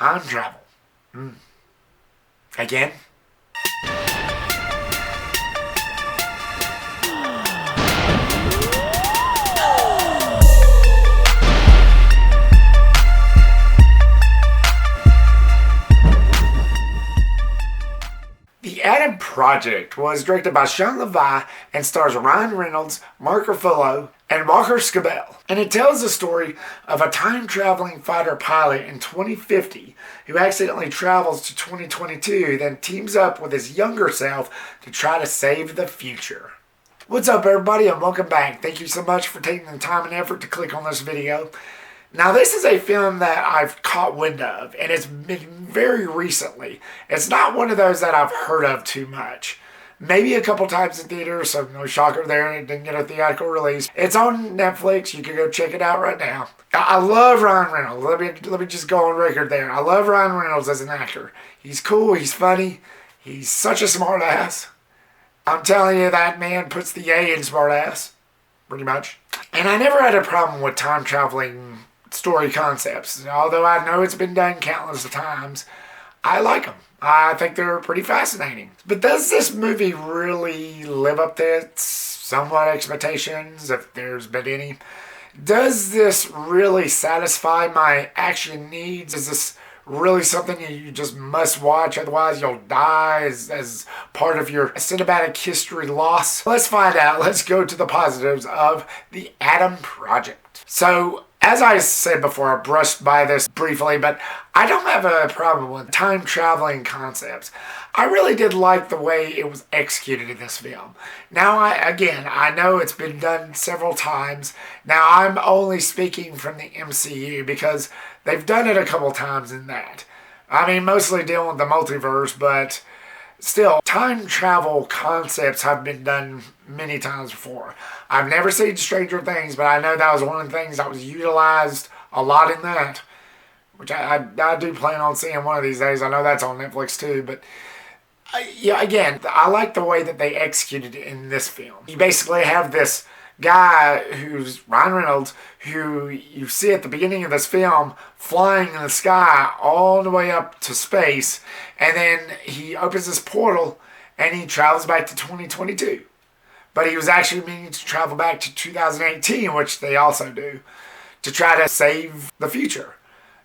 time travel. Again? The Adam Project was directed by Shawn Levy and stars Ryan Reynolds, Mark Ruffalo, and Walker Scobell. And it tells the story of a time-traveling fighter pilot in 2050 who accidentally travels to 2022, then teams up with his younger self to try to save the future. What's up, everybody, and welcome back. Thank you so much for taking the time and effort to click on this video. Now, this is a film that I've caught wind of, and it's been very recently. It's not one of those that I've heard of too much. Maybe a couple times in theaters, so no shocker there, it didn't get a theatrical release. It's on Netflix. You can go check it out right now. I love Ryan Reynolds. Let me just go on record there. I love Ryan Reynolds as an actor. He's cool. He's funny. He's such a smart ass. I'm telling you, that man puts the A in smart ass, pretty much. And I never had a problem with time traveling story concepts. Although I know it's been done countless of times, I like them. I think they're pretty fascinating. But does this movie really live up to its somewhat expectations, if there's been any? Does this really satisfy my action needs? Is this really something you just must watch, otherwise you'll die as part of your cinematic history loss? Let's find out. Let's go to the positives of the Adam Project. So, as I said before, I brushed by this briefly, but I don't have a problem with time-traveling concepts. I really did like the way it was executed in this film. Now, I know it's been done several times. Now, I'm only speaking from the MCU because they've done it a couple times in that. I mean, mostly dealing with the multiverse, but still, time travel concepts have been done many times before. I've never seen Stranger Things, but I know that was one of the things that was utilized a lot in that, which I do plan on seeing one of these days. I know that's on Netflix too, but yeah, again, I like the way that they executed it in this film. You basically have this guy who's Ryan Reynolds, who you see at the beginning of this film flying in the sky all the way up to space, and then he opens this portal and he travels back to 2022. But he was actually meaning to travel back to 2018, which they also do, to try to save the future.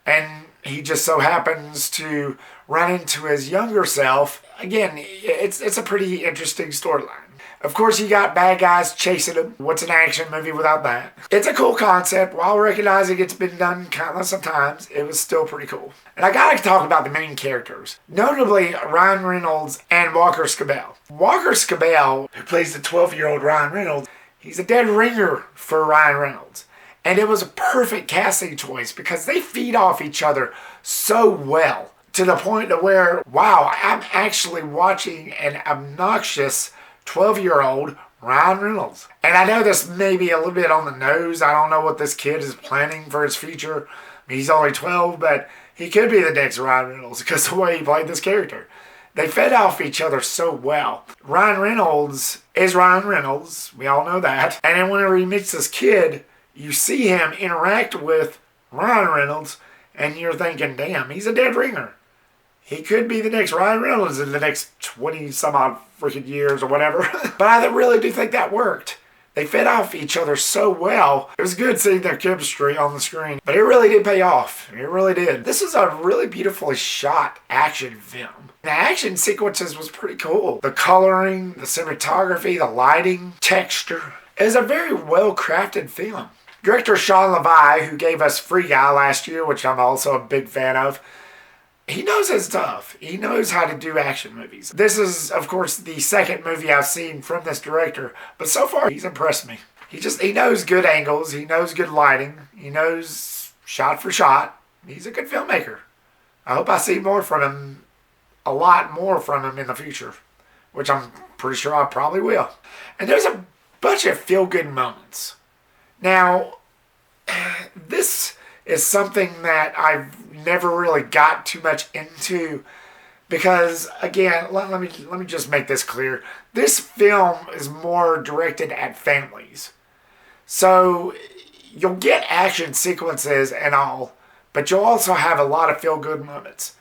And he just so happens to run into his younger self. Again, it's a pretty interesting storyline. Of course, you got bad guys chasing him. What's an action movie without that? It's a cool concept. While recognizing it's been done countless of times, it was still pretty cool. And I gotta talk about the main characters. Notably, Ryan Reynolds and Walker Scobell. Walker Scobell, who plays the 12-year-old Ryan Reynolds, he's a dead ringer for Ryan Reynolds. And it was a perfect casting choice because they feed off each other so well, to the point of where, wow, I'm actually watching an obnoxious 12-year-old Ryan Reynolds. And I know this may be a little bit on the nose. I don't know what this kid is planning for his future. I mean, he's only 12, but he could be the next Ryan Reynolds because of the way he played this character. They fed off each other so well. Ryan Reynolds is Ryan Reynolds. We all know that. And then whenever he meets this kid, you see him interact with Ryan Reynolds, and you're thinking, damn, he's a dead ringer. He could be the next Ryan Reynolds in the next 20-some-odd freaking years or whatever. But I really do think that worked. They fed off each other so well. It was good seeing their chemistry on the screen. But it really did pay off. It really did. This is a really beautifully shot action film. The action sequences was pretty cool. The coloring, the cinematography, the lighting, texture. It was a very well-crafted film. Director Shawn Levy, who gave us Free Guy last year, which I'm also a big fan of, he knows his stuff. He knows how to do action movies. This is, of course, the second movie I've seen from this director, but so far he's impressed me. He knows good angles. He knows good lighting. He knows shot for shot. He's a good filmmaker. I hope I see more from him, a lot more from him in the future, which I'm pretty sure I probably will. And there's a bunch of feel-good moments. Now, this is something that I've never really got too much into because, again, let me just make this clear. This film is more directed at families. So you'll get action sequences and all, but you'll also have a lot of feel-good moments.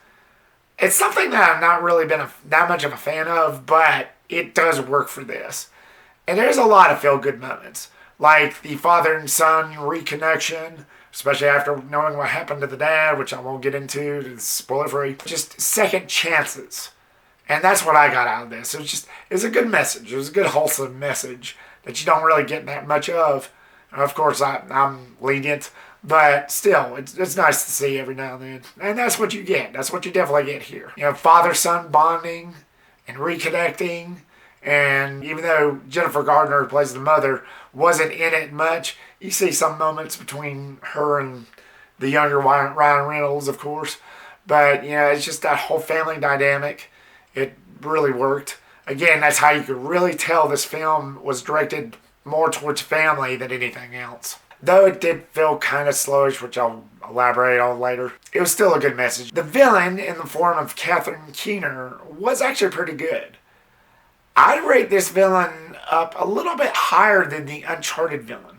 It's something that I've not really been that much of a fan of, but it does work for this. And there's a lot of feel-good moments, like the father and son reconnection, especially after knowing what happened to the dad, which I won't get into, it's spoiler-free. Just second chances. And that's what I got out of this. It was a good message. It was a good, wholesome message that you don't really get that much of. And of course, I'm lenient, but still, it's nice to see every now and then. And that's what you get. That's what you definitely get here. You know, father-son bonding and reconnecting. And even though Jennifer Garner, who plays the mother, wasn't in it much, you see some moments between her and the younger Ryan Reynolds, of course. But, you know, it's just that whole family dynamic. It really worked. Again, that's how you could really tell this film was directed more towards family than anything else. Though it did feel kind of slowish, which I'll elaborate on later, it was still a good message. The villain, in the form of Catherine Keener, was actually pretty good. I'd rate this villain up a little bit higher than the Uncharted villain,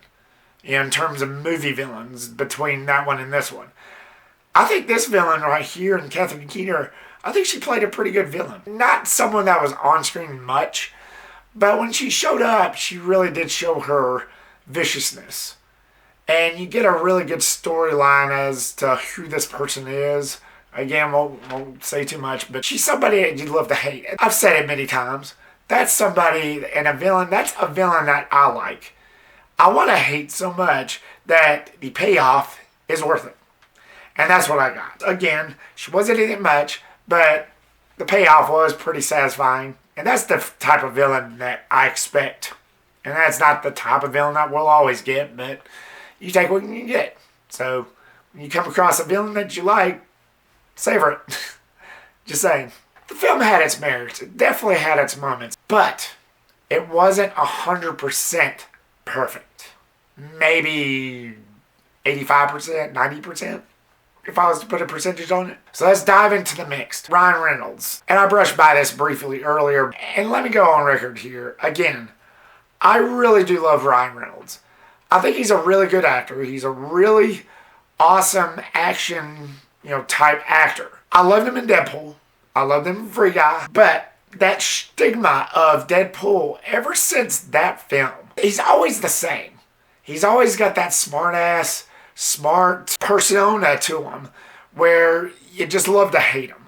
you know, in terms of movie villains between that one and this one. I think this villain right here, in Catherine Keener, I think she played a pretty good villain. Not someone that was on screen much, but when she showed up, she really did show her viciousness. And you get a really good storyline as to who this person is. Again, won't say too much, but she's somebody that you'd love to hate. I've said it many times. That's somebody and a villain. That's a villain that I like. I want to hate so much that the payoff is worth it. And that's what I got. Again, she wasn't in it much, but the payoff was pretty satisfying. And that's the type of villain that I expect. And that's not the type of villain that we'll always get, but you take what you get. So when you come across a villain that you like, savor it. Just saying. The film had its merits. It definitely had its moments. But it wasn't 100% perfect. Maybe 85%, 90%, if I was to put a percentage on it. So let's dive into the mix. Ryan Reynolds. And I brushed by this briefly earlier. And let me go on record here. Again, I really do love Ryan Reynolds. I think he's a really good actor. He's a really awesome action, type actor. I loved him in Deadpool. I loved him in Free Guy. But that stigma of Deadpool, ever since that film, he's always the same. He's always got that smart persona to him where you just love to hate him.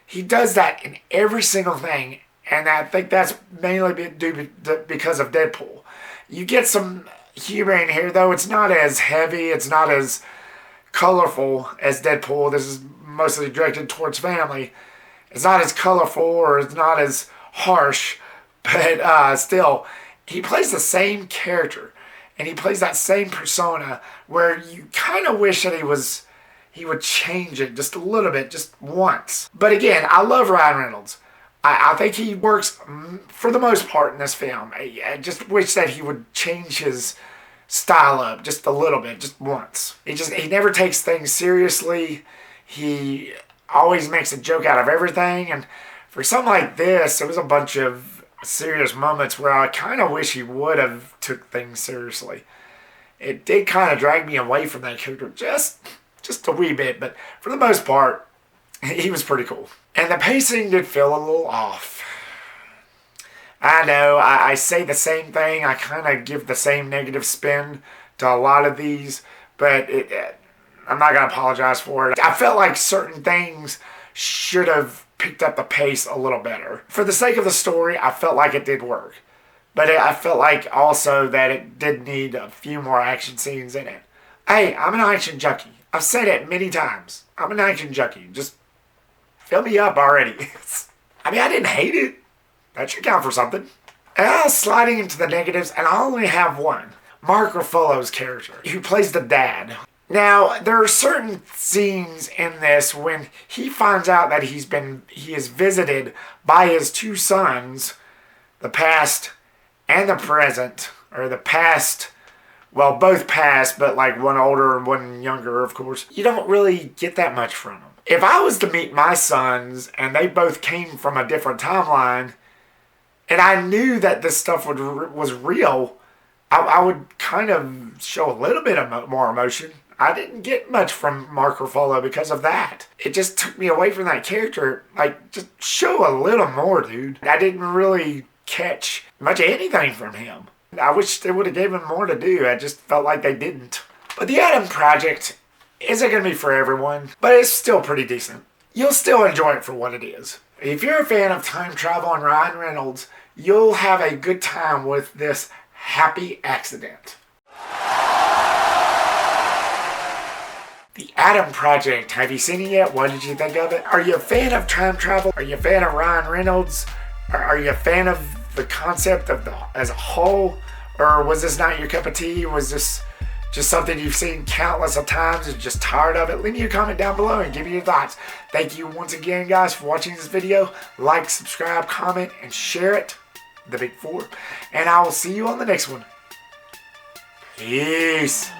He does that in every single thing, and I think that's mainly due because of Deadpool. You get some humor in here, though it's not as heavy, it's not as colorful as Deadpool. This is mostly directed towards family. It's not as colorful or it's not as harsh, but still, he plays the same character. And he plays that same persona where you kind of wish that he would change it just a little bit, just once. But again, I love Ryan Reynolds. I think he works for the most part in this film. I just wish that he would change his style up just a little bit, just once. He never takes things seriously. He always makes a joke out of everything. And for something like this, there was a bunch of serious moments where I kind of wish he would have took things seriously. It did kind of drag me away from that character just a wee bit, but for the most part, he was pretty cool. And the pacing did feel a little off. I know, I say the same thing, I kind of give the same negative spin to a lot of these, but I'm not going to apologize for it. I felt like certain things should have picked up the pace a little better. For the sake of the story, I felt like it did work. But I felt like also that it did need a few more action scenes in it. Hey, I'm an action junkie. I've said it many times. I'm an action junkie. Just fill me up already. I didn't hate it. That should count for something. And I was sliding into the negatives, and I only have one. Mark Ruffalo's character, who plays the dad. Now, there are certain scenes in this when he finds out that he is visited by his two sons, the past and the present, or the past, well, both past, but like one older and one younger, of course. You don't really get that much from them. If I was to meet my sons and they both came from a different timeline, and I knew that this stuff was real, I would kind of show a little bit of more emotion. I didn't get much from Mark Ruffalo because of that. It just took me away from that character. Like, just show a little more, dude. I didn't really catch much of anything from him. I wish they would have given him more to do. I just felt like they didn't. But the Adam Project isn't going to be for everyone, but it's still pretty decent. You'll still enjoy it for what it is. If you're a fan of time travel and Ryan Reynolds, you'll have a good time with this happy accident. The Adam Project. Have you seen it yet? What did you think of it? Are you a fan of time travel? Are you a fan of Ryan Reynolds? Are you a fan of the concept of as a whole? Or was this not your cup of tea? Was this just something you've seen countless of times and just tired of it? Leave me a comment down below and give me your thoughts. Thank you once again, guys, for watching this video. Like, subscribe, comment, and share it. The Big Four. And I will see you on the next one. Peace.